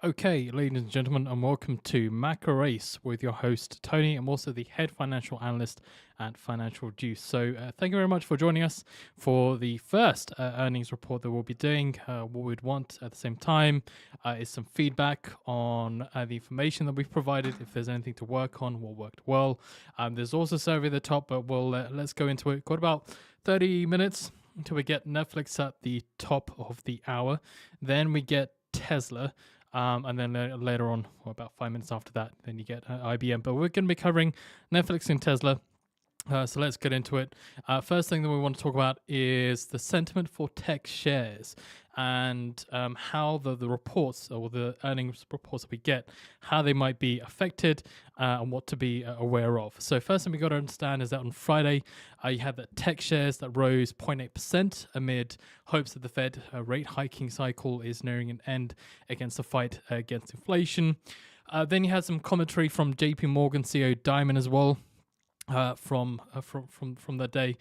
Okay, ladies and gentlemen, and welcome to MACROACE with your host Tony. I'm also the head financial analyst at FinancialJuice. So, thank you very much for joining us for the first earnings report that we'll be doing. What we'd want at the same time is some feedback on the information that we've provided. If there's anything to work on, what worked well. There's also a survey at the top, but let's go into it. Got about 30 minutes until we get Netflix at the top of the hour. Then we get Tesla. And then later on, about 5 minutes after that, then you get IBM. But we're going to be covering Netflix and Tesla. So let's get into it. First thing that we want to talk about is the sentiment for tech shares and how the reports or the earnings reports that we get, how they might be affected and what to be aware of. So first thing we got to understand is that on Friday, you had the tech shares that rose 0.8% amid hopes that the Fed rate hiking cycle is nearing an end against the fight against inflation. Then you had some commentary from JP Morgan CEO Diamond as well. From the day,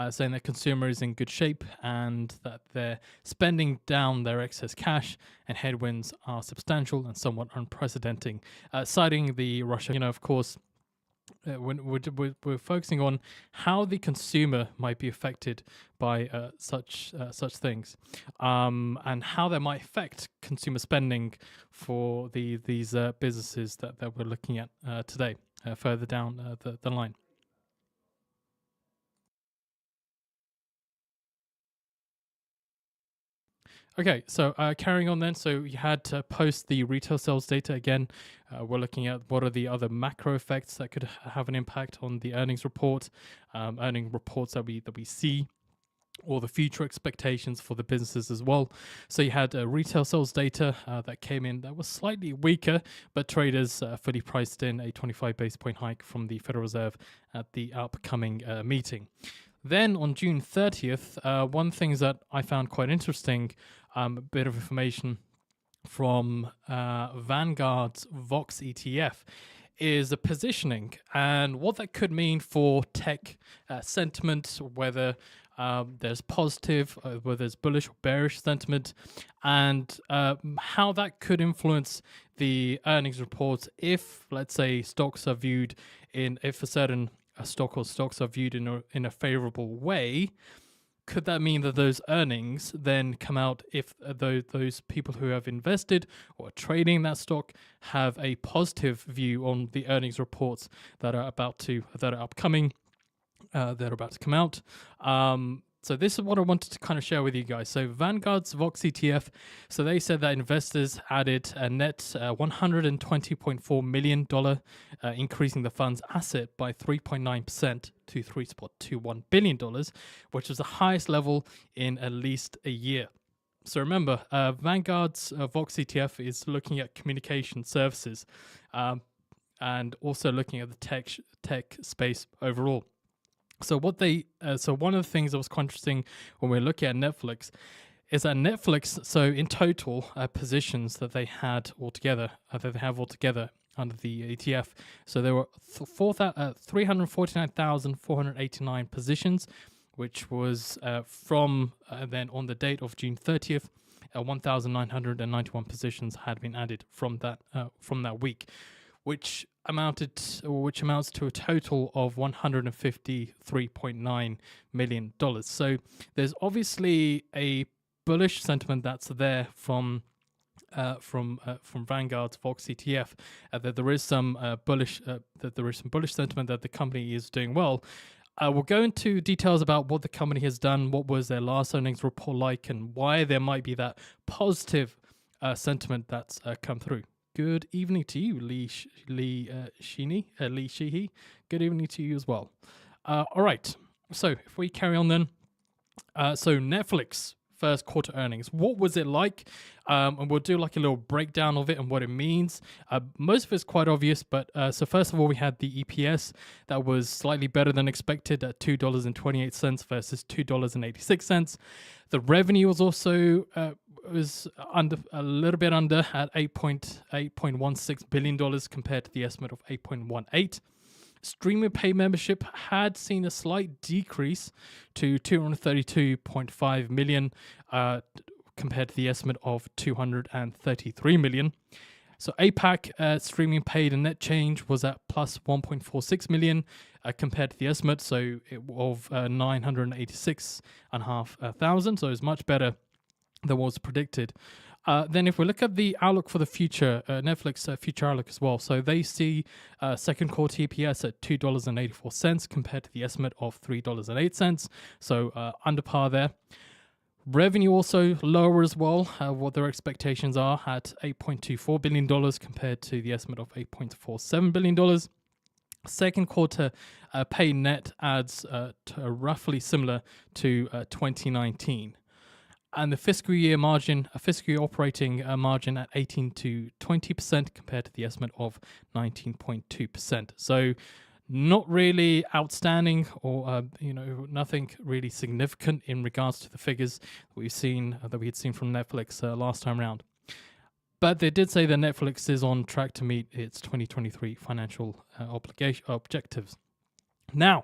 saying that consumer is in good shape and that they're spending down their excess cash and headwinds are substantial and somewhat unprecedented. Citing the Russia, of course, when we're focusing on how the consumer might be affected by such things, and how that might affect consumer spending for these businesses that we're looking at today, further down the line. Okay, so carrying on then. So you had to post the retail sales data again. We're looking at what are the other macro effects that could have an impact on the earnings report, earning reports that we see, or the future expectations for the businesses as well. So you had retail sales data that came in that was slightly weaker, but traders fully priced in a 25 basis point hike from the Federal Reserve at the upcoming meeting. Then on June 30th, one thing that I found quite interesting, a bit of information from Vanguard's VOX ETF, is the positioning and what that could mean for tech sentiment, whether there's positive, whether there's bullish or bearish sentiment, and how that could influence the earnings reports if, let's say, stocks are viewed if a certain stock or stocks are viewed in a favorable way. Could that mean that those earnings then come out if those people who have invested or are trading that stock have a positive view on the earnings reports that are upcoming, that are about to come out? So this is what I wanted to kind of share with you guys. So Vanguard's VOX ETF, so they said that investors added a net $120.4 million, increasing the fund's asset by 3.9% to $3.21 billion, which was the highest level in at least a year. So remember, Vanguard's VOX ETF is looking at communication services and also looking at the tech space overall. So one of the things that was quite interesting when we're looking at Netflix is that Netflix, so in total positions that they had altogether, under the ETF, so there were 349,489 positions, which was from then on the date of June 30th, 1,991 positions had been added from that week, which amounts to a total of $153.9 million. So there's obviously a bullish sentiment that's there from Vanguard's VOX ETF, that there is some bullish sentiment that the company is doing well. We'll go into details about what the company has done, what was their last earnings report like, and why there might be that positive sentiment that's come through. Good evening to you, Lee Sheehy. Good evening to you as well. All right. So if we carry on then. So Netflix first quarter earnings. What was it like? And we'll do like a little breakdown of it and what it means. Most of it's quite obvious, but so first of all, we had the EPS that was slightly better than expected at $2.28 versus $2.86. The revenue was also was a little bit under at $8.16 billion compared to the estimate of 8.18. Streaming pay membership had seen a slight decrease to 232.5 million compared to the estimate of 233 million. So APAC streaming paid and net change was at plus 1.46 million compared to the estimate, so of 986.5 thousand. So it's much better than was predicted. Then if we look at the outlook for the future, Netflix future outlook as well. So they see second quarter EPS at $2.84 compared to the estimate of $3.08. So under par there. Revenue also lower as well. What their expectations are at $8.24 billion compared to the estimate of $8.47 billion. Second quarter pay net adds roughly similar to 2019. And the fiscal year margin, a fiscal year operating margin at 18 to 20% compared to the estimate of 19.2%. So not really outstanding, or nothing really significant in regards to the figures that we had seen from Netflix last time around. But they did say that Netflix is on track to meet its 2023 financial objectives. Now,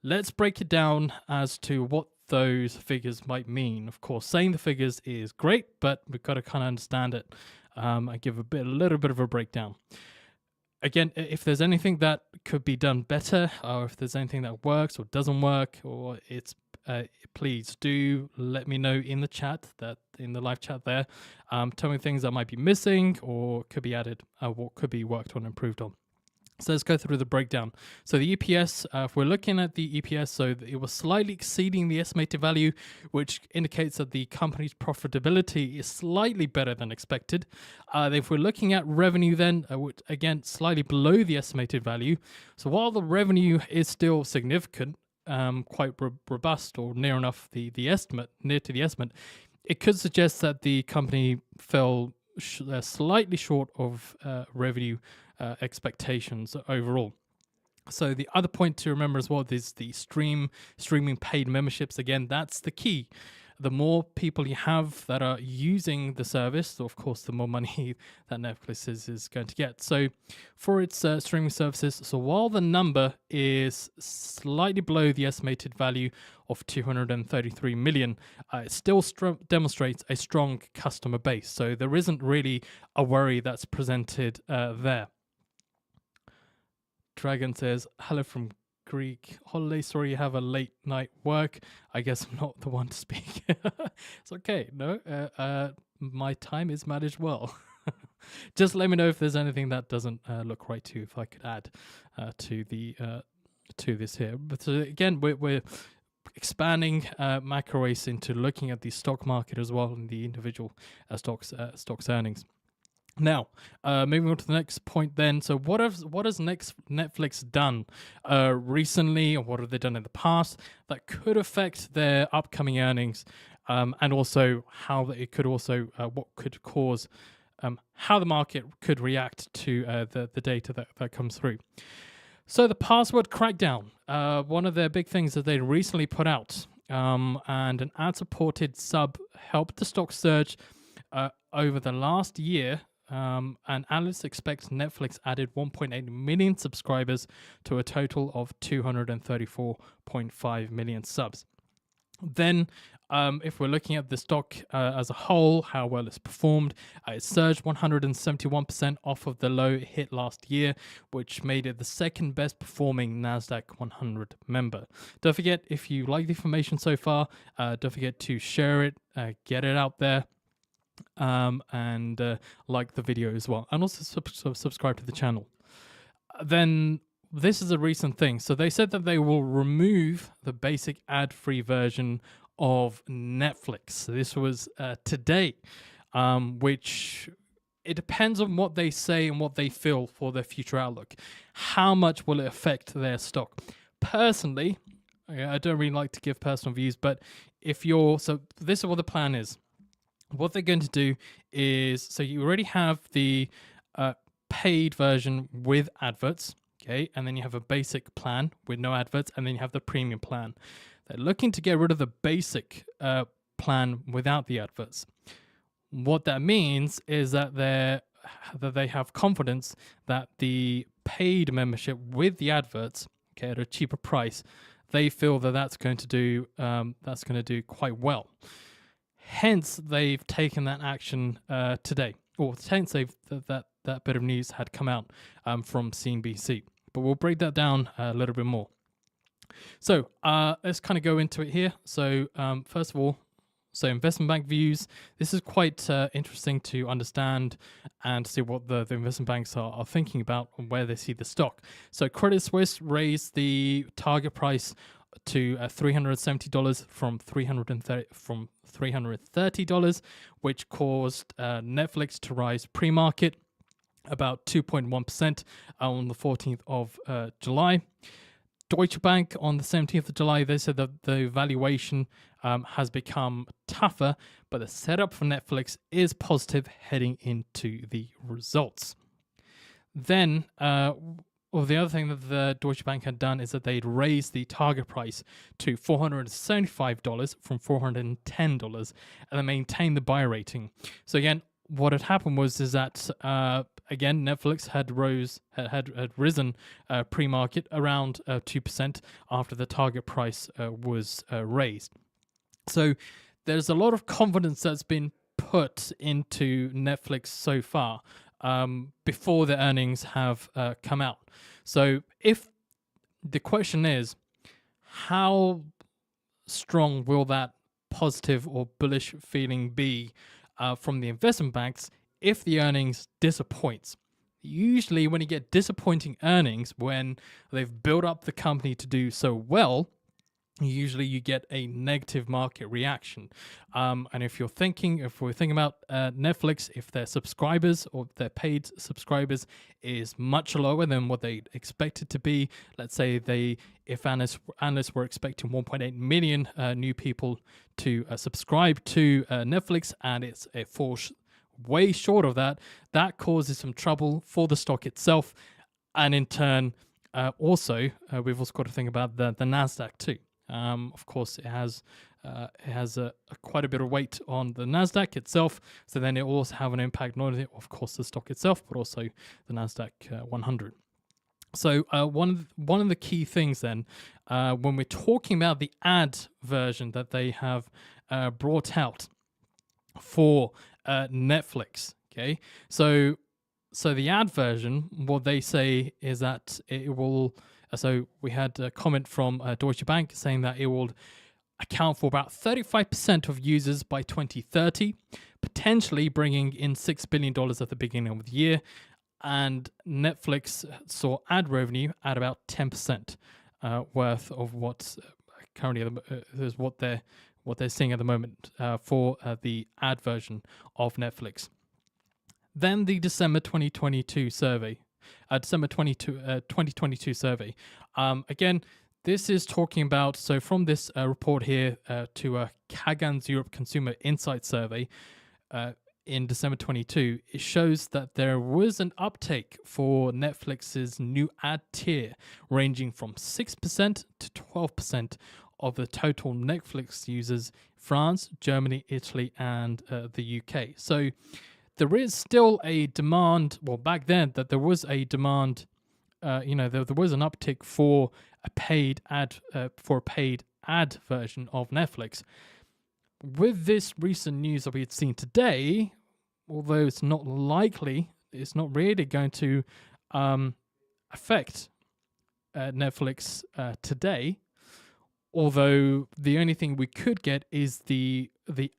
let's break it down as to what those figures might mean. Of course, saying the figures is great, but we've got to kind of understand it and give a little bit of a breakdown. Again, if there's anything that could be done better, or if there's anything that works or doesn't work, or please do let me know in the chat, in the live chat there. Tell me things that might be missing or could be added, what could be worked on, improved on. So let's go through the breakdown. So the EPS, if we're looking at the EPS, so it was slightly exceeding the estimated value, which indicates that the company's profitability is slightly better than expected. If we're looking at revenue then, again, slightly below the estimated value. So while the revenue is still significant, quite robust, or near enough near to the estimate, it could suggest that the company fell slightly short of revenue expectations overall. So the other point to remember as well is the streaming paid memberships. Again, that's the key. The more people you have that are using the service, of course, the more money that Netflix is going to get. So for its streaming services, so while the number is slightly below the estimated value of 233 million, it still demonstrates a strong customer base. So there isn't really a worry that's presented there. Dragon says, hello from Greek holiday. Sorry you have a late night work. I guess I'm not the one to speak. It's okay. No, my time is managed well. Just let me know if there's anything that doesn't look right to you, if I could add to this here. But so again, we're expanding MACROACE into looking at the stock market as well, and the individual stocks earnings. Now, moving on to the next point then. So what has Netflix done recently, or what have they done in the past that could affect their upcoming earnings, and also how it could also, what could cause, how the market could react to the data that comes through. So the password crackdown, one of their big things that they recently put out, and an ad-supported sub helped the stock surge over the last year. And analysts expect Netflix added 1.8 million subscribers to a total of 234.5 million subs. Then, if we're looking at the stock as a whole, how well it's performed, it surged 171% off of the low it hit last year, which made it the second best performing NASDAQ 100 member. Don't forget, if you like the information so far, don't forget to share it, get it out there. And like the video as well, and also subscribe to the channel. Then this is a recent thing. So they said that they will remove the basic ad-free version of Netflix. So this was today, which it depends on what they say and what they feel for their future outlook. How much will it affect their stock? Personally, I don't really like to give personal views, but this is what the plan is. What they're going to do is, so you already have the paid version with adverts, okay, and then you have a basic plan with no adverts, and then you have the premium plan. They're looking to get rid of the basic plan without the adverts. What that means is that they have confidence that the paid membership with the adverts, okay, at a cheaper price, they feel that that's going to do quite well. Hence, they've taken that action today, or hence that bit of news had come out from CNBC. But we'll break that down a little bit more. So let's kind of go into it here. So first of all, so investment bank views. This is quite interesting to understand and see what the investment banks are thinking about and where they see the stock. So Credit Suisse raised the target price to $370 from $330, which caused Netflix to rise pre-market about 2.1% on the 14th of July. Deutsche Bank on the 17th of July, they said that the valuation has become tougher, but the setup for Netflix is positive heading into the results. Then, the other thing that the Deutsche Bank had done is that they'd raised the target price to $475 from $410, and they maintained the buy rating. So again, what had happened was that again, Netflix had risen pre-market around 2% after the target price was raised. So there's a lot of confidence that's been put into Netflix so far before the earnings have come out. So if the question is, how strong will that positive or bullish feeling be from the investment banks if the earnings disappoints? Usually when you get disappointing earnings, when they've built up the company to do so well, usually you get a negative market reaction. And if we're thinking about Netflix, if their subscribers or their paid subscribers is much lower than what they expected to be, let's say if analysts were expecting 1.8 million new people to subscribe to Netflix, and it falls way short of that, that causes some trouble for the stock itself. And in turn, also, we've also got to think about the NASDAQ too. Of course, it has quite a bit of weight on the NASDAQ itself, so then it will also have an impact not only, of course, the stock itself, but also the NASDAQ 100. So one of the key things then, when we're talking about the ad version that they have brought out for Netflix, okay, so the ad version, what they say is that it will. So we had a comment from Deutsche Bank saying that it will account for about 35% of users by 2030, potentially bringing in $6 billion at the beginning of the year. And Netflix saw ad revenue at about 10% worth of what's currently is what they're seeing at the moment for the ad version of Netflix. Then the December 2022 survey. December 2022 survey. Again, this is talking about, so from this report here to Kagan's Europe Consumer Insight Survey in December 22, it shows that there was an uptake for Netflix's new ad tier ranging from 6% to 12% of the total Netflix users, France, Germany, Italy, and the UK. So there is still a demand, well, back then, that there was a demand, there was an uptick for a paid ad version of Netflix. With this recent news that we had seen today, although it's not really going to affect Netflix today, although the only thing we could get is the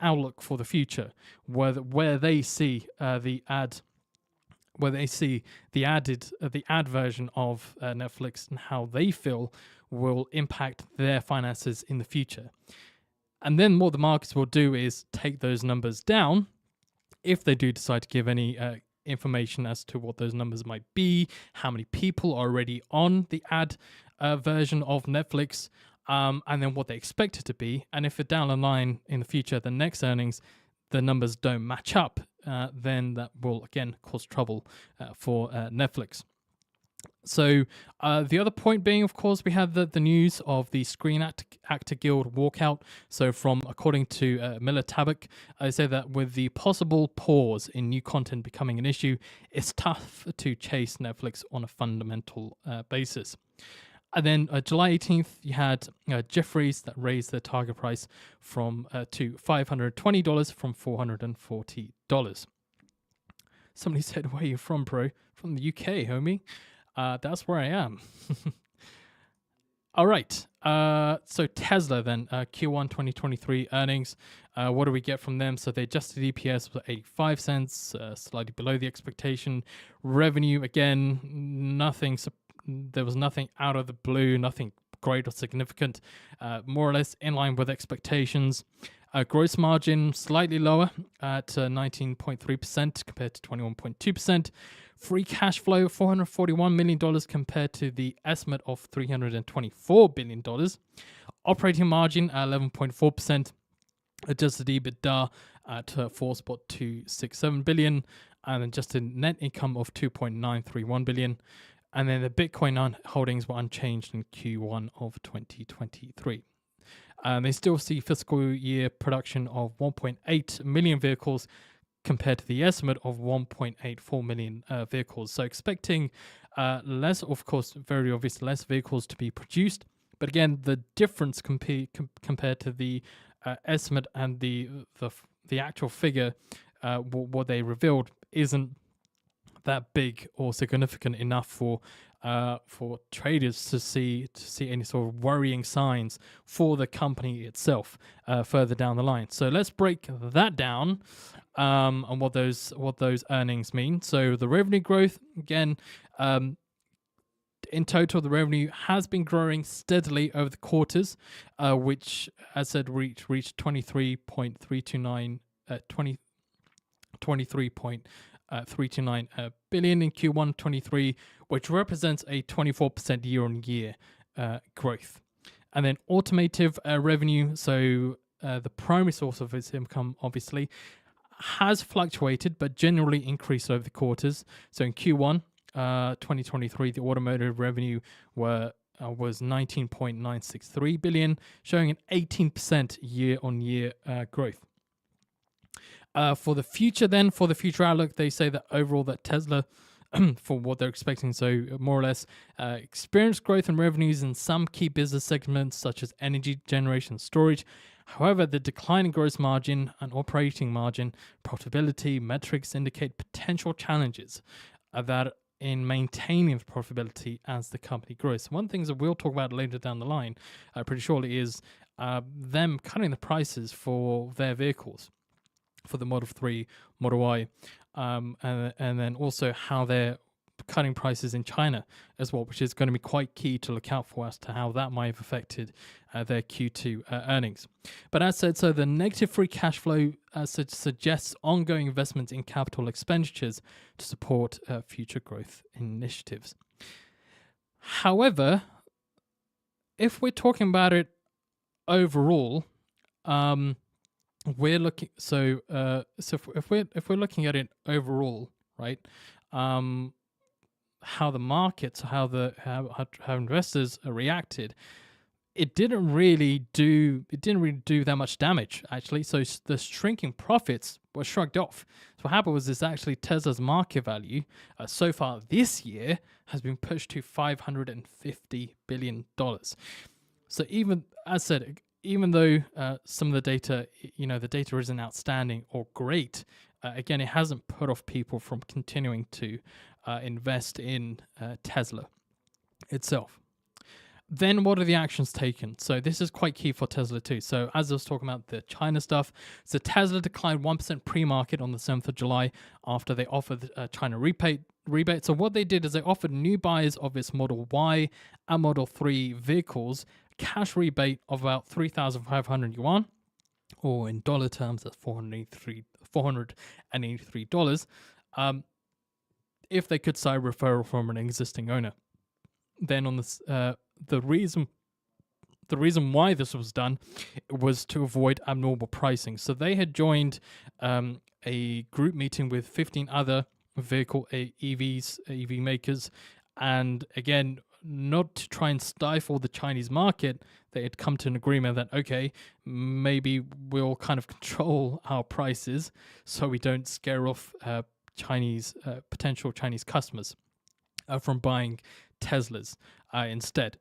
outlook for the future, where they see the ad version of Netflix and how they feel will impact their finances in the future. And then what the markets will do is take those numbers down if they do decide to give any information as to what those numbers might be, how many people are already on the ad version of Netflix, and then what they expect it to be. And if it down the line in the future, the next earnings, the numbers don't match up, then that will again cause trouble for Netflix. So the other point being, of course, we have the news of the Screen Actor Guild walkout. So according to Miller Tabak, I say that with the possible pause in new content becoming an issue, it's tough to chase Netflix on a fundamental basis. And then July 18th, you had Jefferies that raised their target price to $520 from $440. Somebody said, "Where are you from, bro?" From the UK, homie. That's where I am. All right. So Tesla then, Q1 2023 earnings. What do we get from them? So the adjusted EPS was 85 cents, slightly below the expectation. Revenue, again, there was nothing out of the blue, nothing great or significant, more or less in line with expectations. Gross margin slightly lower at 19.3% compared to 21.2%. Free cash flow $441 million compared to the estimate of $324 billion. Operating margin 11.4%. Adjusted EBITDA at 4.267 billion, and adjusted net income of 2.931 billion. And then the Bitcoin holdings were unchanged in Q1 of 2023. They still see fiscal year production of 1.8 million vehicles compared to the estimate of 1.84 million vehicles. So expecting less, of course, very obvious, less vehicles to be produced. But again, the difference compared to the estimate and the actual figure, what they revealed, isn't that big or significant enough for traders to see any sort of worrying signs for the company itself further down the line. So let's break that down and what those earnings mean. So the revenue growth, again, in total, the revenue has been growing steadily over the quarters, which, as said, reached 23.329 billion in Q1 23, which represents a 24% year-on-year growth. And then automotive revenue, so the primary source of its income, obviously, has fluctuated but generally increased over the quarters. So in Q1 2023, the automotive revenue was 19.963 billion, showing an 18% year-on-year growth. For the future outlook, they say that overall that Tesla, for what they're expecting, so more or less experienced growth in revenues in some key business segments such as energy generation and storage. However, the decline in gross margin and operating margin profitability metrics indicate potential challenges that in maintaining the profitability as the company grows. So one thing that we'll talk about later down the line, pretty surely, is them cutting the prices for their vehicles, for the Model 3, Model Y, and then also how they're cutting prices in China as well, which is going to be quite key to look out for as to how that might have affected their Q2 earnings. But as said, so the negative free cash flow suggests ongoing investments in capital expenditures to support future growth initiatives. However, if we're talking about it overall, we're looking if we're looking at it overall, right? How the markets, how investors reacted, it didn't really do that much damage, actually. So the shrinking profits were shrugged off. So what happened was actually Tesla's market value so far this year has been pushed to $550 billion. So even, as said, even though some of the data, the data isn't outstanding or great, again, it hasn't put off people from continuing to invest in Tesla itself. Then what are the actions taken? So this is quite key for Tesla too. So as I was talking about the China stuff, so Tesla declined 1% pre-market on the 7th of July after they offered China rebate. So what they did is they offered new buyers of its Model Y and Model 3 vehicles cash rebate of about 3,500 yuan, or in dollar terms, that's $483. If they could sign referral from an existing owner. Then on this, the reason why this was done was to avoid abnormal pricing. So they had joined a group meeting with 15 other EV makers, and again, not to try and stifle the Chinese market, they had come to an agreement that, okay, maybe we'll kind of control our prices so we don't scare off potential Chinese customers from buying Teslas instead.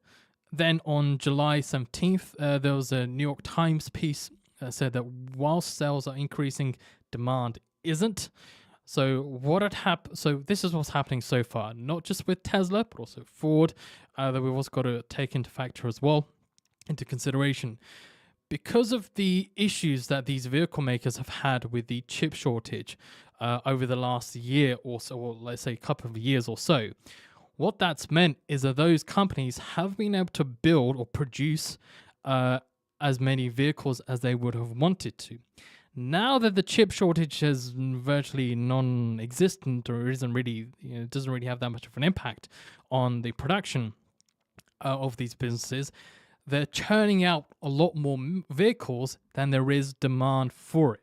Then on July 17th, there was a New York Times piece that said that while sales are increasing, demand isn't. So what had happened? So this is what's happening so far, not just with Tesla, but also Ford, that we've also got to take into factor as well, into consideration. Because of the issues that these vehicle makers have had with the chip shortage over the last year or so, or let's say a couple of years or so, what that's meant is that those companies have been able to build or produce as many vehicles as they would have wanted to. Now that the chip shortage is virtually non-existent or isn't really, doesn't really have that much of an impact on the production of these businesses, they're churning out a lot more vehicles than there is demand for it.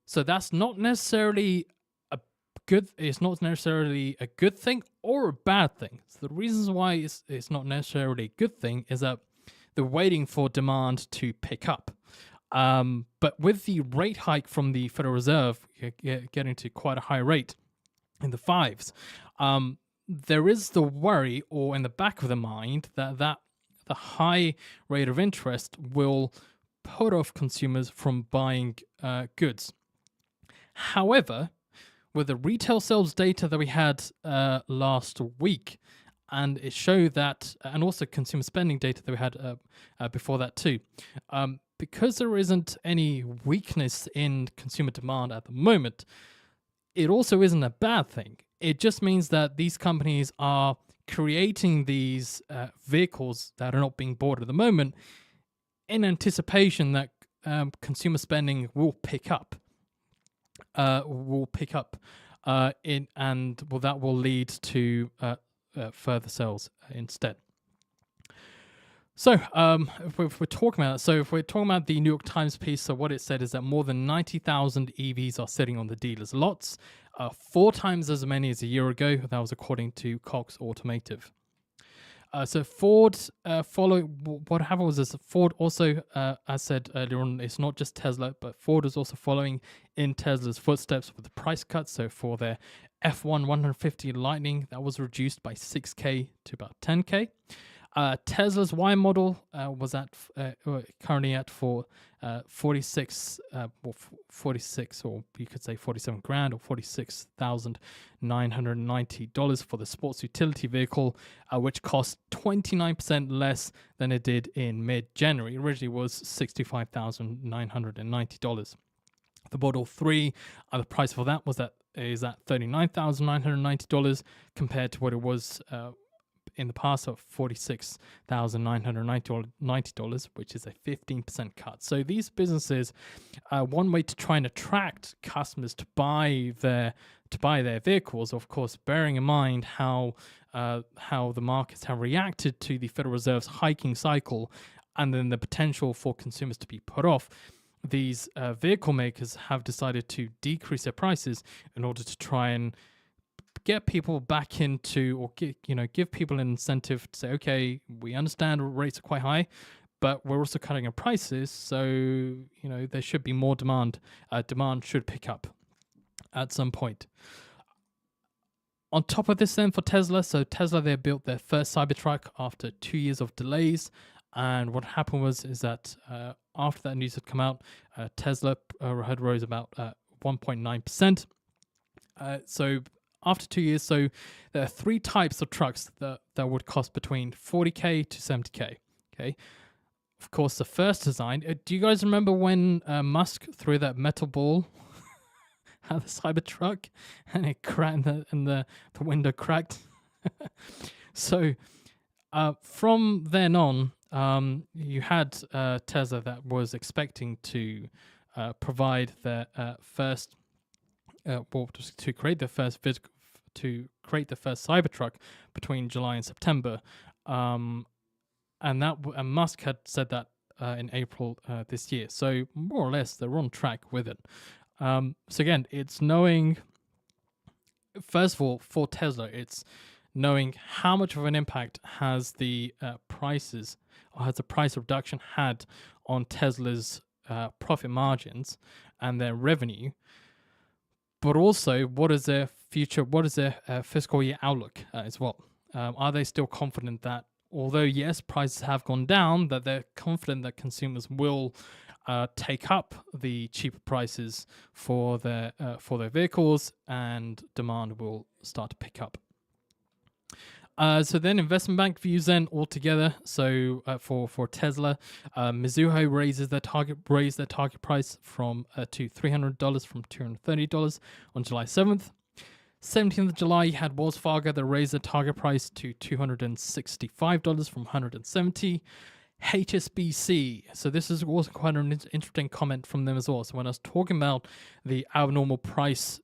So that's not necessarily it's not necessarily a good thing or a bad thing. So the reasons why it's not necessarily a good thing is that they're waiting for demand to pick up. But with the rate hike from the Federal Reserve getting to quite a high rate in the fives, there is the worry, or in the back of the mind, that the high rate of interest will put off consumers from buying goods. However, with the retail sales data that we had last week, and it showed that, and also consumer spending data that we had before that too, because there isn't any weakness in consumer demand at the moment, it also isn't a bad thing. It just means that these companies are creating these vehicles that are not being bought at the moment in anticipation that consumer spending will pick up. That will lead to further sales instead. So if we're talking about the New York Times piece, so what it said is that more than 90,000 EVs are sitting on the dealers' lots, 4 times as many as a year ago. That was according to Cox Automotive. So Ford, what happened was this: Ford also, as said earlier on, it's not just Tesla, but Ford is also following in Tesla's footsteps with the price cuts. So for their F1 150 Lightning, that was reduced by $6K to about $10K. Tesla's Y model was at currently at for 46, or you could say 47 grand, or $46,990 for the sports utility vehicle, which cost 29% less than it did in mid-January. It originally was $65,990. The Model 3, the price for that is at $39,990 compared to what it was in the past of $46,990, which is a 15% cut. So these businesses, one way to try and attract customers to buy their vehicles, of course, bearing in mind how the markets have reacted to the Federal Reserve's hiking cycle, and then the potential for consumers to be put off. These vehicle makers have decided to decrease their prices in order to try and get people back into, or give people an incentive to say, okay, we understand rates are quite high, but we're also cutting our prices, so there should be more demand. Demand should pick up at some point. On top of this, then, for Tesla, they built their first Cybertruck after 2 years of delays, and what happened is that after that news had come out, Tesla had rose about 1.9%. So after 2 years, so there are 3 types of trucks that would cost between $40K to $70K. Okay, of course, the first design. Do you guys remember when Musk threw that metal ball at the Cybertruck and it cracked and the window cracked? So from then on, you had Tesla that was expecting to provide their first. To create the first Cybertruck between July and September, and Musk had said that in April this year. So more or less, they're on track with it. So again, it's knowing. First of all, for Tesla, it's knowing how much of an impact has the prices, or has the price reduction had on Tesla's profit margins and their revenue. But also, what is their future? What is their fiscal year outlook as well? Are they still confident that, although yes, prices have gone down, that they're confident that consumers will take up the cheaper prices for their vehicles, and demand will start to pick up. So then investment bank views then altogether. So for Tesla, Mizuho raised their target price from to $300 from $230 on July 7th. 17th of July, you had Wells Fargo that raised the target price to $265 from $170. HSBC. So this is also quite an interesting comment from them as well. So when I was talking about the abnormal price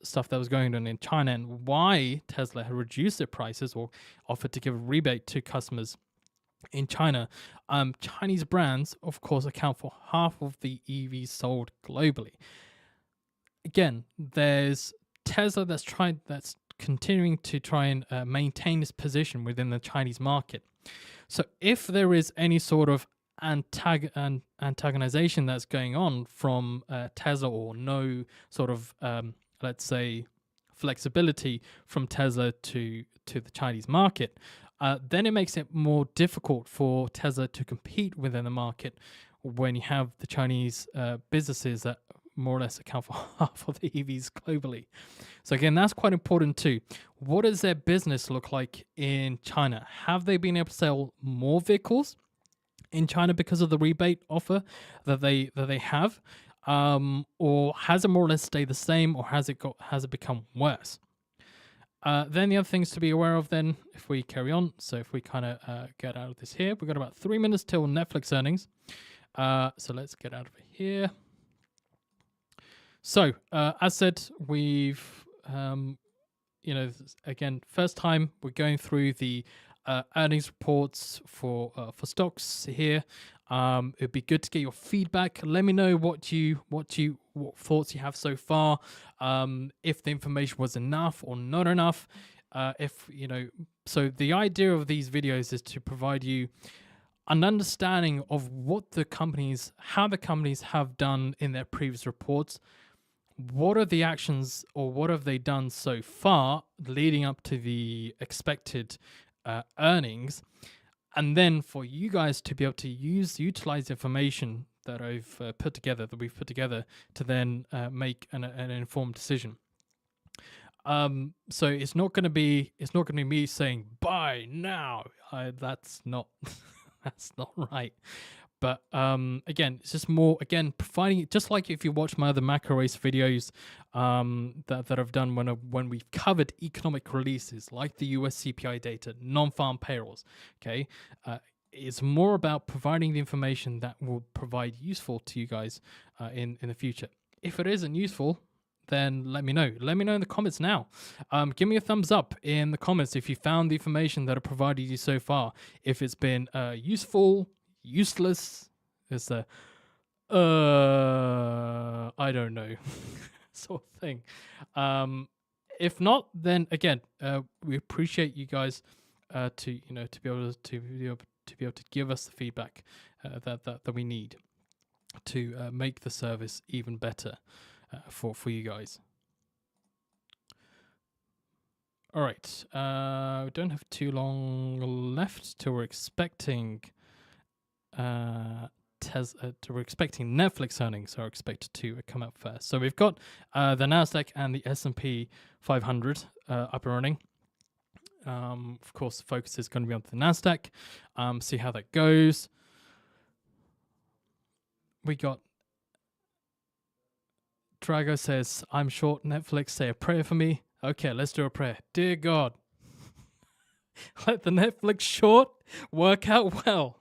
stuff that was going on in China and why Tesla had reduced their prices or offered to give a rebate to customers in China, Chinese brands, of course, account for half of the EVs sold globally. Again, there's Tesla that's continuing to try and maintain its position within the Chinese market. So if there is any sort of antagonization that's going on from Tesla, or no sort of, let's say, flexibility from Tesla to the Chinese market, then it makes it more difficult for Tesla to compete within the market when you have the Chinese businesses that more or less account for half of the EVs globally. So again, that's quite important too. What does their business look like in China? Have they been able to sell more vehicles in China because of the rebate offer that they have, or has it more or less stayed the same, or has it become worse? Then the other things to be aware of then, if we carry on, so if we kind of get out of this here, we've got about 3 minutes till Netflix earnings. So let's get out of it here. So, as said, we've, again, first time we're going through the earnings reports for stocks here. It'd be good to get your feedback. Let me know what thoughts you have so far. If the information was enough or not enough. So the idea of these videos is to provide you an understanding of how the companies have done in their previous reports. What are the actions, or what have they done so far leading up to the expected earnings? And then for you guys to be able to utilize information that we've put together to then make an informed decision. So it's not going to be me saying buy now. That's not right. But again, it's just more, providing, just like if you watch my other MACROACE videos that I've done when we've covered economic releases like the US CPI data, non-farm payrolls, okay? It's more about providing the information that will provide useful to you guys in the future. If it isn't useful, then let me know. Let me know in the comments now. Give me a thumbs up in the comments if you found the information that I provided you so far. If it's been useful, useless, it's I don't know sort of thing. If not, then again, we appreciate you guys to be able to give us the feedback that we need to make the service even better for you guys. All right, we don't have too long left till we're expecting we're expecting Netflix earnings are expected to come out first. So we've got the Nasdaq and the S&P 500 up and running. Of course, the focus is going to be on the Nasdaq. See how that goes. We got Drago says, I'm short Netflix. Say a prayer for me. Okay, let's do a prayer. Dear God, let the Netflix short work out well.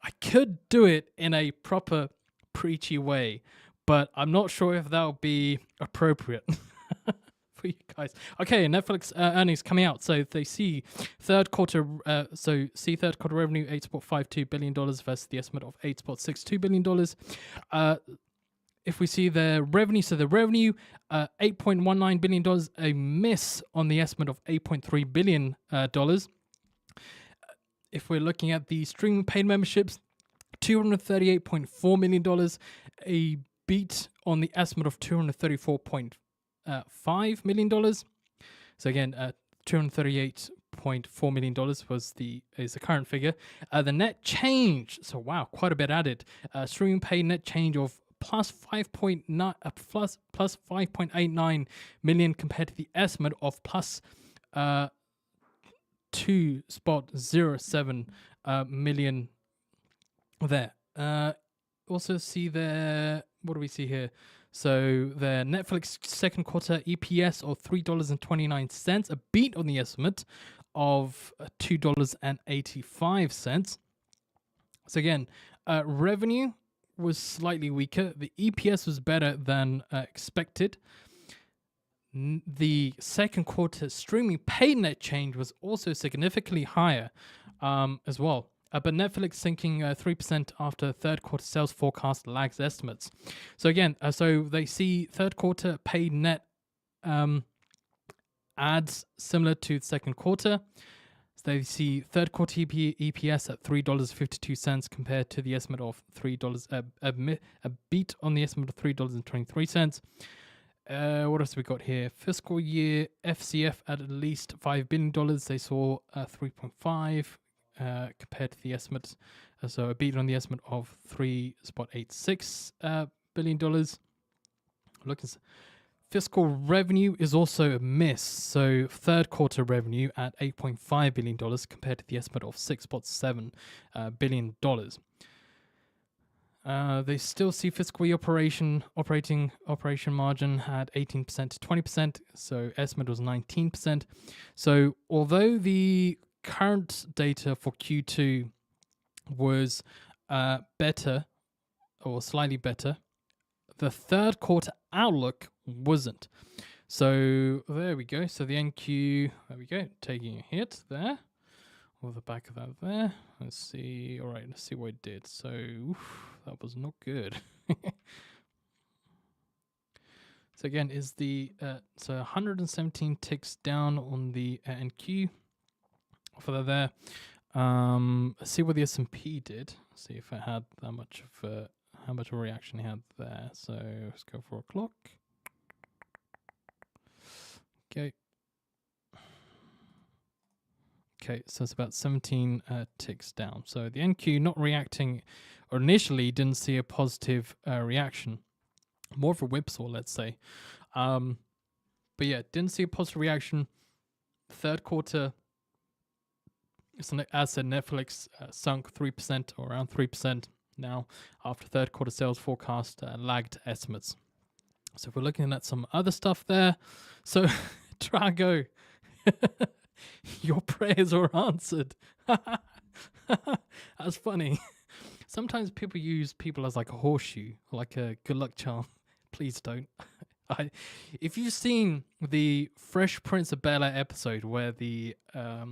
I could do it in a proper preachy way, but I'm not sure if that would be appropriate for you guys. Okay, Netflix earnings coming out. So they see third quarter revenue $8.52 billion versus the estimate of $8.62 billion. If we see the revenue, so the revenue, $8.19 billion, a miss on the estimate of $8.3 billion. If we're looking at the streaming paid memberships, $238.4 million, a beat on the estimate of $234.5 million. So again, 238 $5.4 million is the current figure. The net change, so wow, quite a bit added. Streaming pay net change of plus 5.89 million compared to the estimate of plus 2.07 million there. Also see there, what do we see here? So the Netflix second quarter EPS of $3.29, a beat on the estimate of $2.85. So again, revenue was slightly weaker. The EPS was better than expected. The second quarter streaming pay net change was also significantly higher as well. But Netflix sinking 3% after third quarter sales forecast lags estimates. So again, so they see third quarter paid net ads similar to the second quarter. So they see third quarter EPS at $3.52 compared to the estimate of $3, a beat on the estimate of $3.23. What else we got here? Fiscal year FCF at least $5 billion. They saw 3.5 compared to the estimate. So a beat on the estimate of $3.86 billion. Look, fiscal revenue is also a miss. So third quarter revenue at $8.5 billion compared to the estimate of $6.7 billion. They still see fiscal year operating margin at 18% to 20%. So estimate was 19%. So although the current data for Q2 was better or slightly better, the third quarter outlook wasn't. So there we go. So the NQ, there we go, taking a hit there. Or the back of that there. Let's see. All right, let's see what it did. So that was not good. So again, is the so 117 ticks down on the NQ for that there. Let's see what the S&P did. See if it had that much of how much of a reaction it had there. So let's go for a clock. Okay. Okay, so it's about 17 ticks down. So the NQ not reacting, or initially didn't see a positive reaction. More of a whipsaw, let's say. But yeah, didn't see a positive reaction. Third quarter, as said, Netflix sunk 3% or around 3% now after third quarter sales forecast lagged estimates. So if we're looking at some other stuff there. So Drago, your prayers were answered. That's funny. Sometimes people use people as like a horseshoe, like a good luck charm. Please don't. If you've seen the Fresh Prince of Bel-Air episode where the I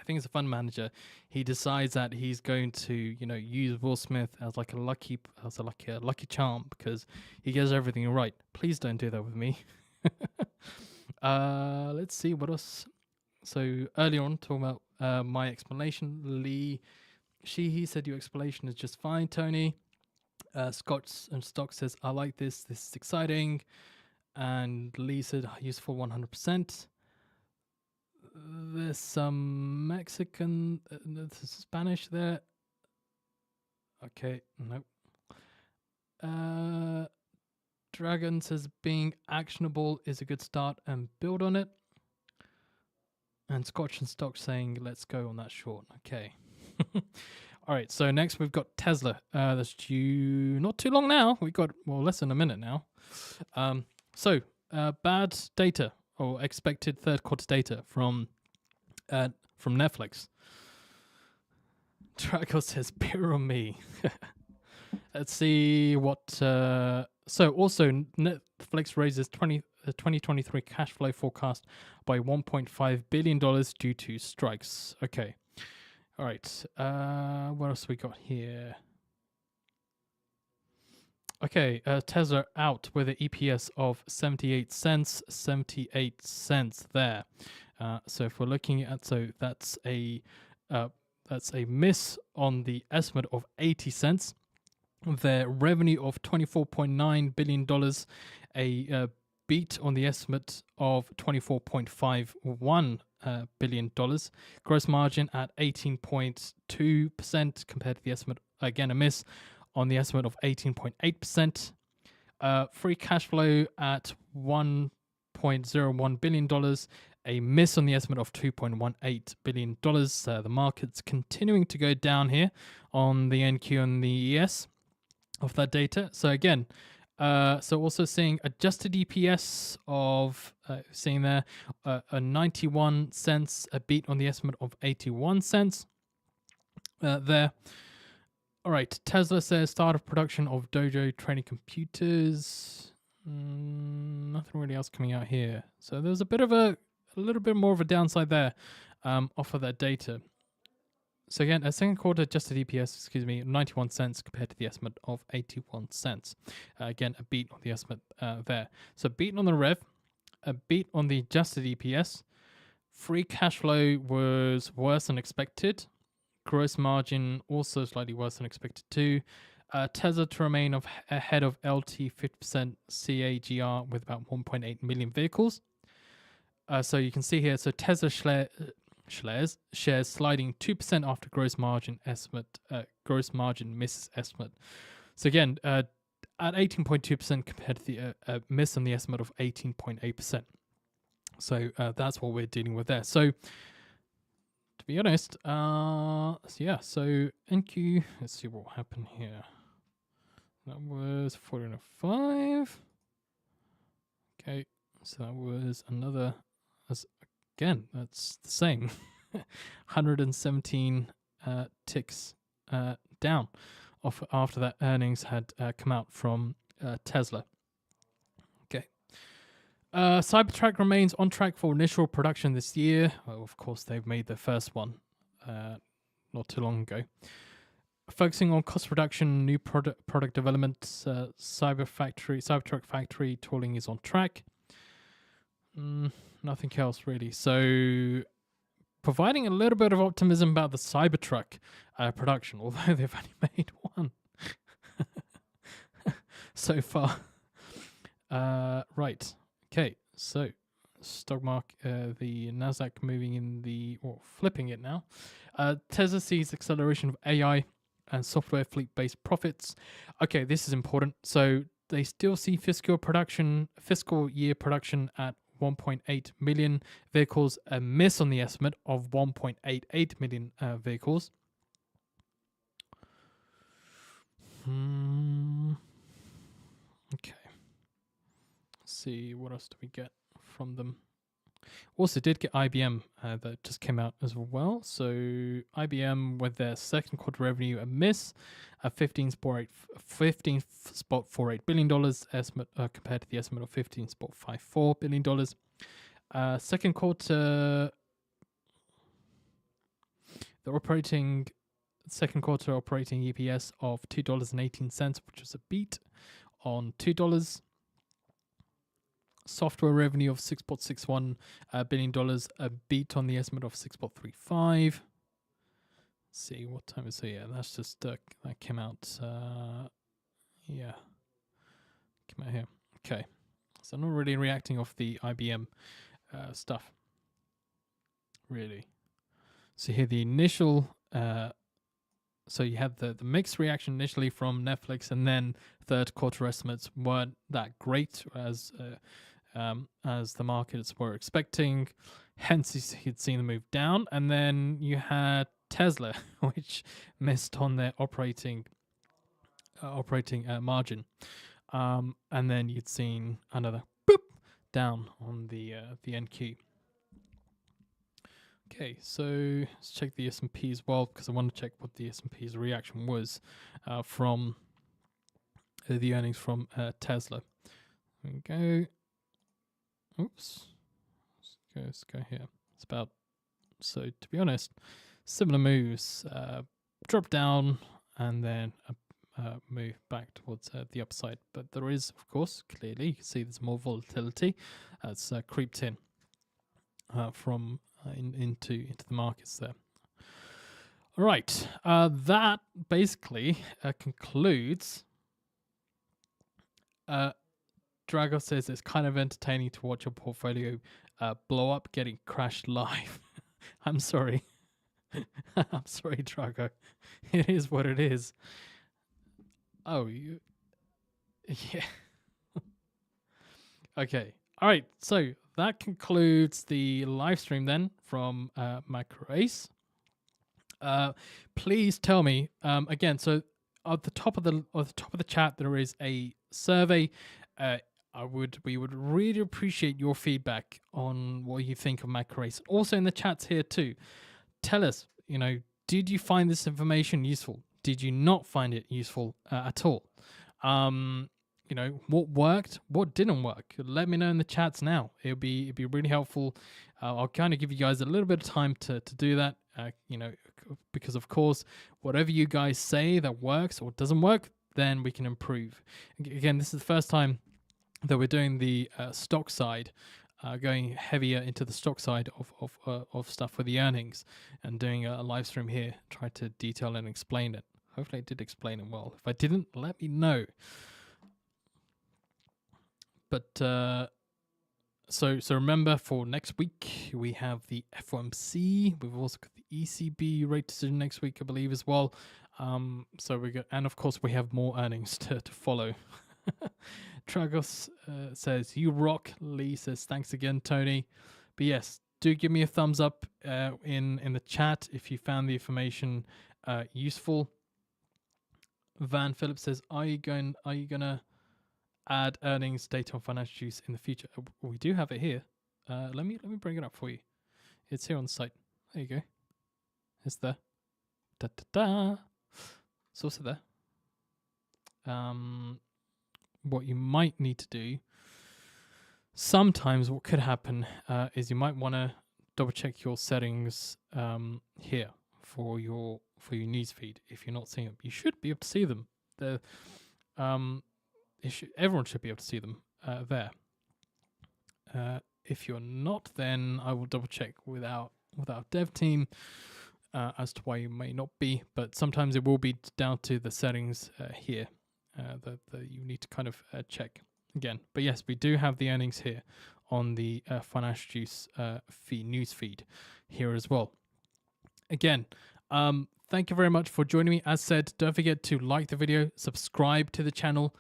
think it's a fund manager, he decides that he's going to use Will Smith as like a lucky charm because he gets everything right. Please don't do that with me. Let's see what else. So earlier on, talking about my explanation, he said your explanation is just fine, Tony. Scott and Stock says, I like this. This is exciting. And Lee said, useful 100%. There's some Mexican, Spanish there. Okay, nope. Dragon says, being actionable is a good start and build on it. And Scotch and Stock saying, let's go on that short. Okay. All right, so next we've got Tesla. That's due not too long now. We've got, less than a minute now. So bad data or expected third quarter data from Netflix. Draco says, beer on me. Let's see what... so also Netflix raises 2023 cash flow forecast by $1.5 billion due to strikes. Okay. All right. What else we got here? Okay. Tesla out with an EPS of 78 cents there. So if we're looking at, that's a miss on the estimate of 80 cents. Their revenue of $24.9 billion, a beat on the estimate of $24.51 billion. Gross margin at 18.2% compared to the estimate, again a miss on the estimate of 18.8%. Free cash flow at $1.01 billion, a miss on the estimate of $2.18 billion. The market's continuing to go down here on the NQ and the ES of that data. So again, so also seeing adjusted EPS of seeing there a 91 cents, a beat on the estimate of 81 cents there. All right, Tesla says start of production of Dojo training computers. Nothing really else coming out here. So there's a little bit more of a downside there off of that data. So again, a second quarter adjusted EPS, 91 cents compared to the estimate of 81 cents. Again, a beat on the estimate there. So beat on the rev, a beat on the adjusted EPS. Free cash flow was worse than expected. Gross margin also slightly worse than expected too. Tesla to remain ahead of LT 50% CAGR with about 1.8 million vehicles. So you can see here, so Tesla shares sliding 2% after gross margin misses estimate. So again, at 18.2% compared to the miss on the estimate of 18.8%. So that's what we're dealing with there. So to be honest, so NQ, let's see what happened here. That was 405. Okay, so that was another, again, that's the same. 117 ticks down after that earnings had come out from Tesla. Okay. Cybertruck remains on track for initial production this year. Well, of course, they've made their first one not too long ago. Focusing on cost reduction, new product development, Cybertruck factory tooling is on track. Nothing else really. So providing a little bit of optimism about the Cybertruck production, although they've only made one so far. Right. Okay. So stock market, the Nasdaq moving in flipping it now. Tesla sees acceleration of AI and software fleet-based profits. Okay, this is important. So they still see fiscal year production at 1.8 million vehicles, a miss on the estimate of 1.88 million vehicles. Okay. Let's see, what else do we get from them? Also did get IBM that just came out as well. So IBM with their second quarter revenue a miss at $15.48 billion estimate compared to the estimate of $15.54 billion. Second quarter, second quarter operating EPS of $2.18, which was a beat on $2. Software revenue of $6.61 billion, a beat on the estimate of $6.35. Let's see, what time is it? Yeah, that's just, that came out, came out here. Okay, so I'm not really reacting off the IBM stuff, really. So here the initial, so you had the mixed reaction initially from Netflix, and then third quarter estimates weren't that great as the markets were expecting. Hence, he'd seen the move down. And then you had Tesla, which missed on their operating margin. And then you'd seen another boop down on the NQ. Okay, so let's check the S&P as well, because I want to check what the S&P's reaction was from the earnings from Tesla. There we go. Oops. Let's go here. It's about, so to be honest, similar moves, drop down and then move back towards the upside. But there is, of course, clearly, you can see there's more volatility that's creeped in from into the markets there. All right, that basically concludes. Drago says it's kind of entertaining to watch your portfolio blow up getting crashed live. I'm sorry. I'm sorry, Drago. It is what it is. Oh, yeah. Okay. All right. So that concludes the live stream then from MACROACE. Please tell me again. So at the top of the chat, there is a survey. We would really appreciate your feedback on what you think of MACROACE. Also in the chats here too. Tell us, did you find this information useful? Did you not find it useful at all? What worked, what didn't work. Let me know in the chats now. It'd be really helpful. I'll kind of give you guys a little bit of time to do that. Because of course, whatever you guys say that works or doesn't work, then we can improve. Again, this is the first time that we're doing the stock side, going heavier into the stock side of stuff for the earnings, and doing a live stream here, try to detail and explain it. Hopefully I did explain it well. If I didn't, let me know. But so remember, for next week we have the FOMC. We've also got the ECB rate decision next week, I believe, as well. So we got, and of course we have more earnings to follow. Tragos says, "You rock." Lee says, "Thanks again, Tony." But yes, do give me a thumbs up in the chat if you found the information useful. Van Phillips says, "Are you gonna add earnings data on FinancialJuice in the future?" We do have it here. Let me bring it up for you. It's here on the site. There you go. It's there. Da da da. It's also there. What you might need to do, sometimes what could happen is you might want to double check your settings here for your newsfeed. If you're not seeing them, you should be able to see them. Everyone should be able to see them there. If you're not, then I will double check with our dev team as to why you may not be. But sometimes it will be down to the settings here that you need to kind of check again. But yes, we do have the earnings here on the FinancialJuice news feed here as well. Again, thank you very much for joining me. As said, don't forget to like the video, subscribe to the channel.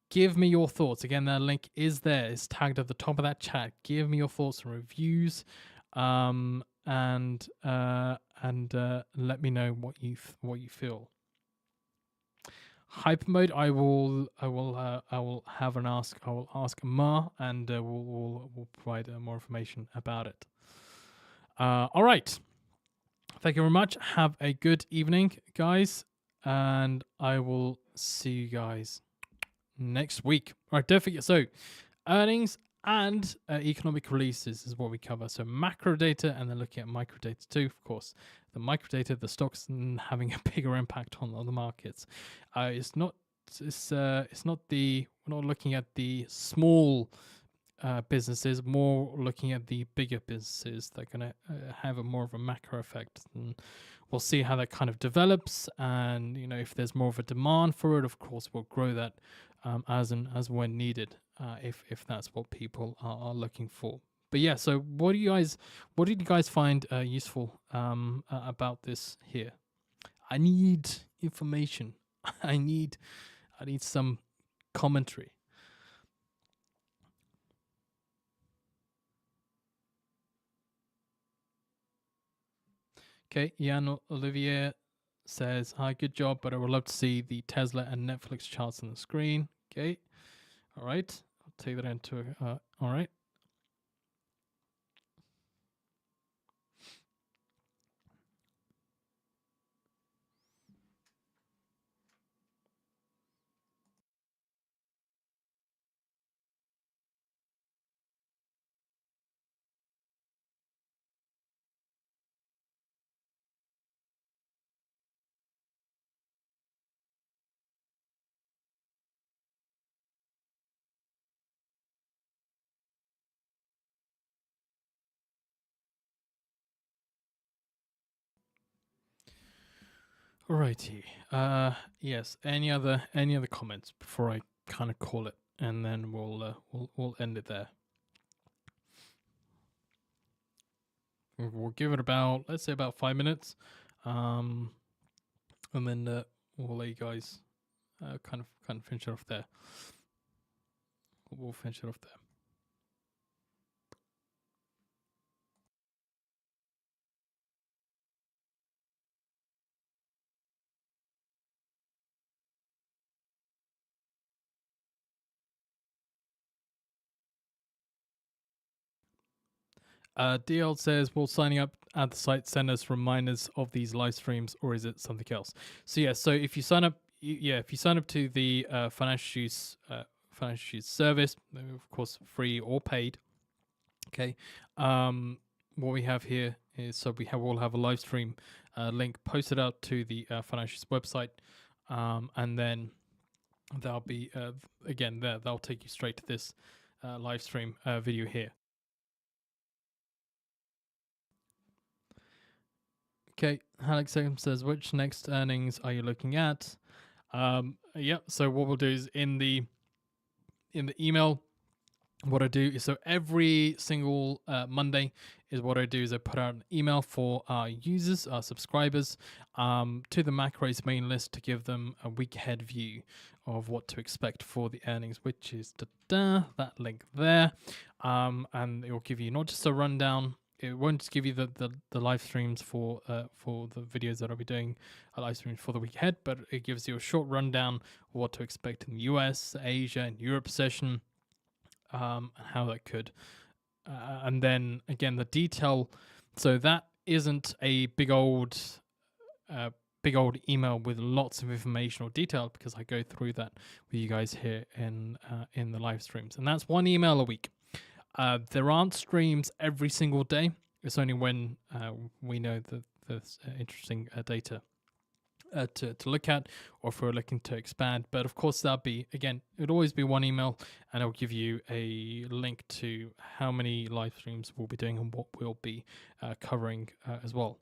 Give me your thoughts. Again, that link is there. It's tagged at the top of that chat. Give me your thoughts and reviews, and let me know what you feel. Hypermode, I will have an ask. I will ask Ma, and we'll provide more information about it. All right. Thank you very much. Have a good evening, guys, and I will see you guys next week. All right, don't forget. So, earnings and economic releases is what we cover. So, macro data, and then looking at micro data too. Of course, the micro data, the stocks having a bigger impact on the markets. It's not we're not looking at the small businesses, more looking at the bigger businesses that are going to have a more of a macro effect. And we'll see how that kind of develops, and if there's more of a demand for it, of course we'll grow that as when needed, if that's what people are looking for. But yeah, so what did you guys find useful about this here? I need information. I need some commentary. Okay, Jan Olivier says, "Hi, good job, but I would love to see the Tesla and Netflix charts on the screen." Okay, all right, I'll take that into all right. Alrighty. Yes. Any other comments before I kind of call it, and then we'll end it there. We'll give it about, let's say, about 5 minutes, and then we'll let you guys kind of finish it off there. We'll finish it off there. DL says, will signing up at the site send us reminders of these live streams, or is it something else? So yeah, so if you sign up, if you sign up to the FinancialJuice service, of course free or paid. Okay, what we have here is, so we'll have a live stream link posted out to the FinancialJuice website, and then that'll be again there. That'll take you straight to this live stream video here. Okay, Alex says, which next earnings are you looking at? Yeah, so what we'll do is in the email, what I do is, so every single Monday is what I do is I put out an email for our users, our subscribers, to the MACROACE main list to give them a week ahead view of what to expect for the earnings, which is that link there, and it will give you not just a rundown. It won't just give you the live streams for the videos that I'll be doing, live streams for the week ahead, but it gives you a short rundown of what to expect in the US, Asia, and Europe session, and how that could, and then again the detail. So that isn't a big old email with lots of information or detail, because I go through that with you guys here in the live streams, and that's one email a week. There aren't streams every single day. It's only when we know that there's interesting data to look at, or if we're looking to expand. But of course, that'll be, again, it'll always be one email, and it'll give you a link to how many live streams we'll be doing and what we'll be covering as well.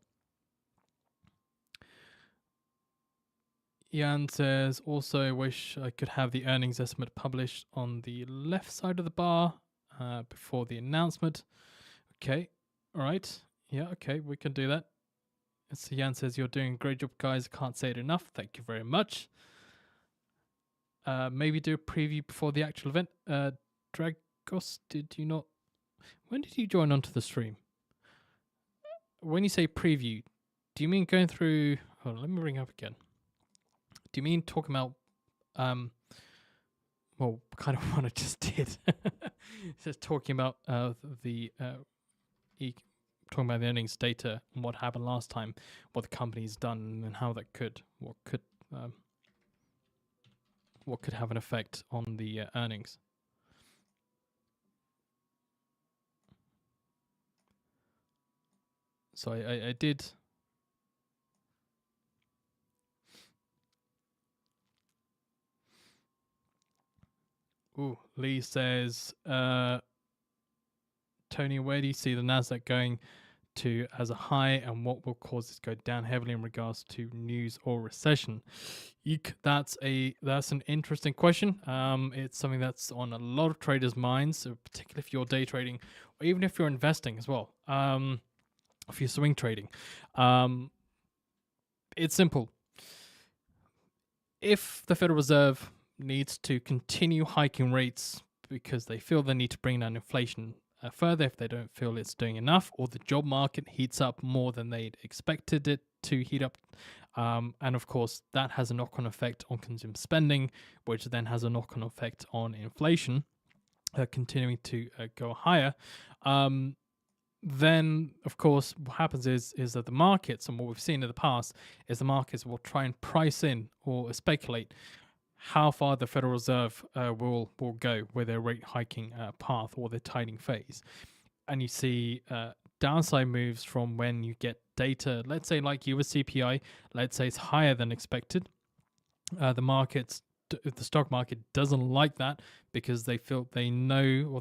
Jan says, also wish I could have the earnings estimate published on the left side of the bar before the announcement. Okay, all right. Yeah, okay, we can do that. So Jan says, you're doing a great job, guys. Can't say it enough. Thank you very much. Maybe do a preview before the actual event. Dragos, did you not? When did you join onto the stream? When you say preview, do you mean going through? Hold on, let me bring up again. Do you mean talking about well, kind of what I just did? Just talking about talking about the earnings data and what happened last time, what the company's done, and how that could have an effect on the earnings. So I did. Ooh, Lee says, Tony, where do you see the Nasdaq going to as a high, and what will cause it to go down heavily in regards to news or recession? That's an interesting question. It's something that's on a lot of traders' minds, so particularly if you're day trading, or even if you're investing as well. If you're swing trading, it's simple. If the Federal Reserve needs to continue hiking rates because they feel they need to bring down inflation further, if they don't feel it's doing enough, or the job market heats up more than they'd expected it to heat up, and of course that has a knock-on effect on consumer spending, which then has a knock-on effect on inflation continuing to go higher, then of course what happens is that the markets, and what we've seen in the past is the markets will try and price in or speculate how far the Federal Reserve will go with their rate hiking path or their tightening phase. And you see downside moves from when you get data, let's say like US CPI, let's say it's higher than expected. The stock market doesn't like that, because they feel they know, or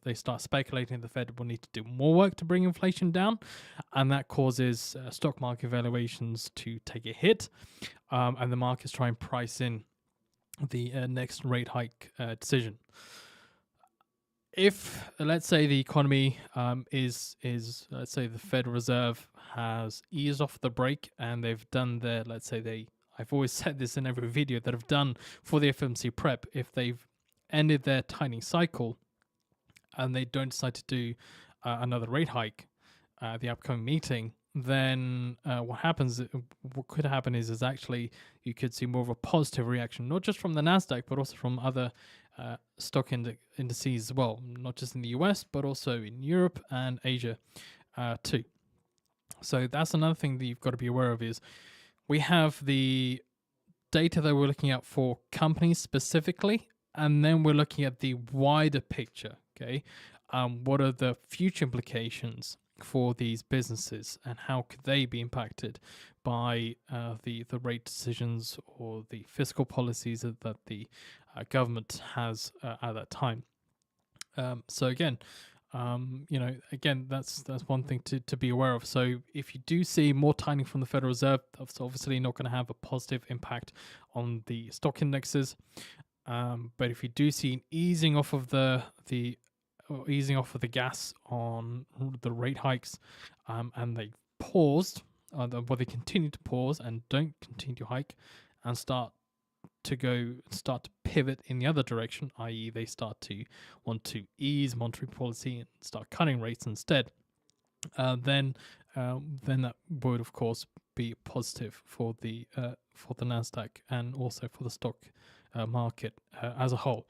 they start speculating the Fed will need to do more work to bring inflation down, and that causes stock market valuations to take a hit, and the markets try and price in the next rate hike decision. if let's say the economy is let's say the Federal Reserve has eased off the brake and they've done their, let's say they, I've always said this in every video that I've done for the FMC prep, if they've ended their tightening cycle and they don't decide to do another rate hike at the upcoming meeting, then what happens, what could happen is actually you could see more of a positive reaction, not just from the Nasdaq, but also from other stock indices as well, not just in the US, but also in Europe and Asia too. So that's another thing that you've got to be aware of is we have the data that we're looking at for companies specifically, and then we're looking at the wider picture. Okay, what are the future implications for these businesses, and how could they be impacted by the rate decisions or the fiscal policies that the government has at that time? So again, again, that's one thing to be aware of. So if you do see more tightening from the Federal Reserve, that's obviously not going to have a positive impact on the stock indexes. But if you do see an easing off of the gas on the rate hikes, and they paused, they continue to pause and don't continue to hike, and start to pivot in the other direction, i.e. they start to want to ease monetary policy and start cutting rates instead, then that would of course be positive for the Nasdaq and also for the stock market as a whole.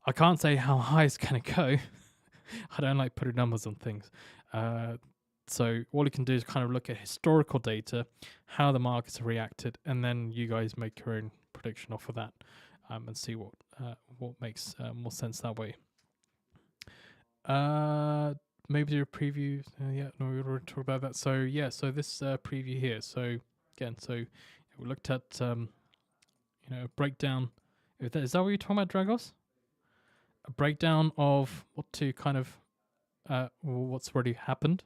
I can't say how high it's going to go. I don't like putting numbers on things. So all you can do is kind of look at historical data, how the markets have reacted, and then you guys make your own prediction off of that, and see what makes more sense that way. Maybe do a preview. Yeah, no, we already talked about that. So yeah, so this preview here. So again, so we looked at a breakdown. Is that what you're talking about, Dragos? A breakdown of what to kind of what's already happened.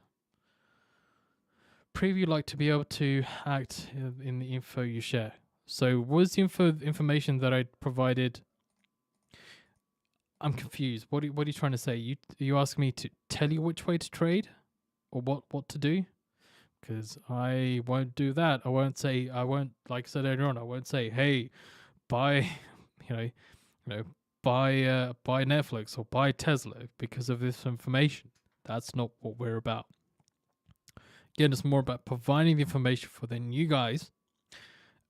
Preview like to be able to act in the info you share. So was the information that I provided? I'm confused. What are you trying to say? You ask me to tell you which way to trade, or what to do? Because I won't do that. I won't, like I said earlier on, I won't say, hey, buy, buy Netflix or buy Tesla because of this information. That's not what we're about. Again, it's more about providing the information for then you guys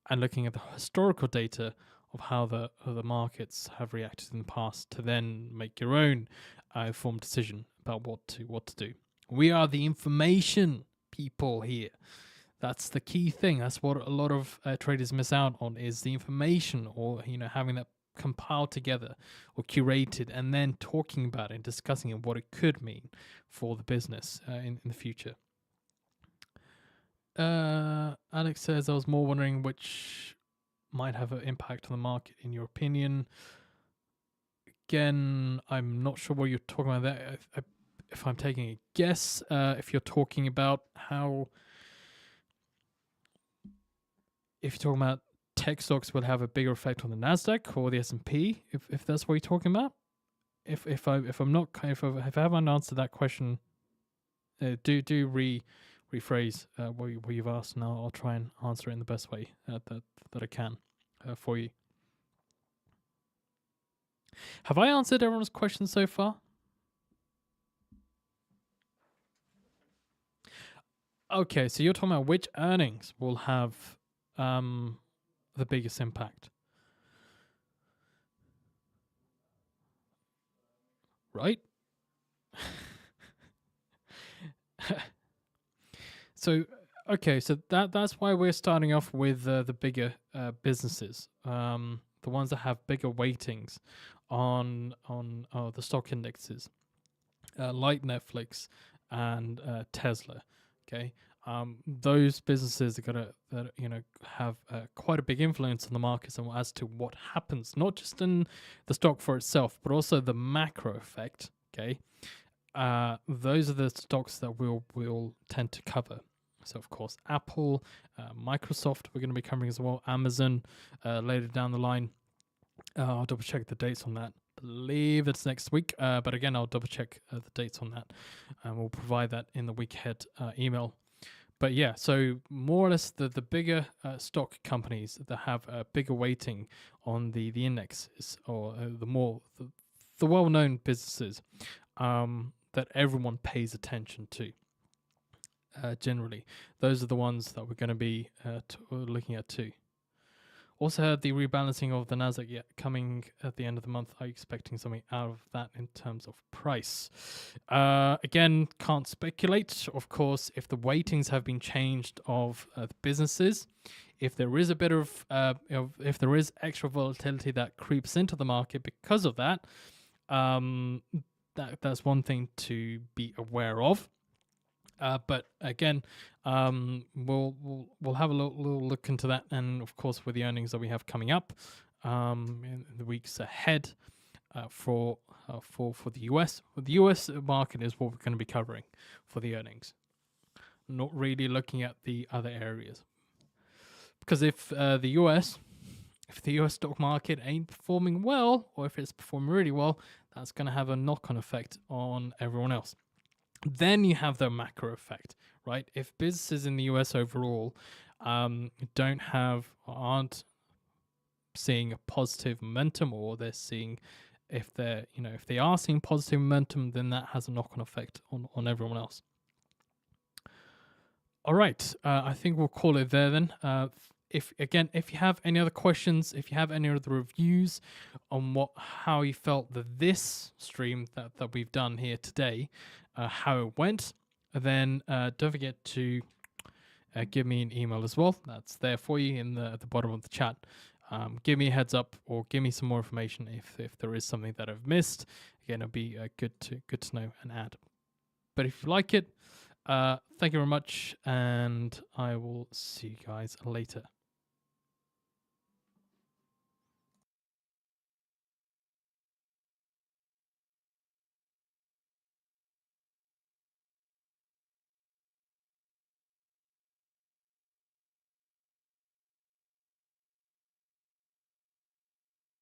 and looking at the historical data of how the markets have reacted in the past to then make your own informed decision about what to do. We are the information people here. That's the key thing. That's what a lot of traders miss out on, is the information, or having that compiled together or curated and then talking about it and discussing it, what it could mean for the business in the future. Alex says, I was more wondering which might have an impact on the market in your opinion. Again, I'm not sure what you're talking about there. If I'm taking a guess, if you're talking about if you're talking about tech stocks will have a bigger effect on the Nasdaq or the S&P, if that's what you're talking about. If I haven't answered that question, do rephrase what you've asked, and I'll try and answer it in the best way that I can for you. Have I answered everyone's questions so far? Okay, so you're talking about which earnings will have the biggest impact, right? So okay, so that's why we're starting off with the bigger businesses, the ones that have bigger weightings on the stock indexes, like Netflix and Tesla. Okay, those businesses are gonna have quite a big influence on the markets and as to what happens, not just in the stock for itself, but also the macro effect. Okay, those are the stocks that we'll tend to cover. So of course, Apple, Microsoft, we're going to be covering as well. Amazon later down the line. I'll double check the dates on that. believe it's next week, but again, I'll double check the dates on that, and we'll provide that in the week ahead email. But yeah, so more or less the bigger stock companies that have a bigger weighting on the indexes, or the well-known businesses that everyone pays attention to. Generally, those are the ones that we're going to be looking at too. Also heard the rebalancing of the Nasdaq coming at the end of the month. Are you expecting something out of that in terms of price? Again, can't speculate. Of course, if the weightings have been changed of the businesses, if there is a bit of, if there is extra volatility that creeps into the market because of that, that's one thing to be aware of. But again, we'll have a little look into that, and of course with the earnings that we have coming up in the weeks ahead for the US. The US market is what we're going to be covering for the earnings. Not really looking at the other areas, because if the US stock market ain't performing well, or if it's performing really well, that's going to have a knock-on effect on everyone else. Then you have the macro effect, right? If businesses in the US overall aren't seeing a positive momentum, or they're seeing, if they are seeing positive momentum, then that has a knock-on effect on everyone else. All right, I think we'll call it there then. If you have any other questions, if you have any other reviews on how you felt that this stream that we've done here today, how it went, then don't forget to give me an email as well. That's there for you at the bottom of the chat. Give me a heads up, or give me some more information if there is something that I've missed. Again, it'll be good to know and add. But if you like it, thank you very much, and I will see you guys later.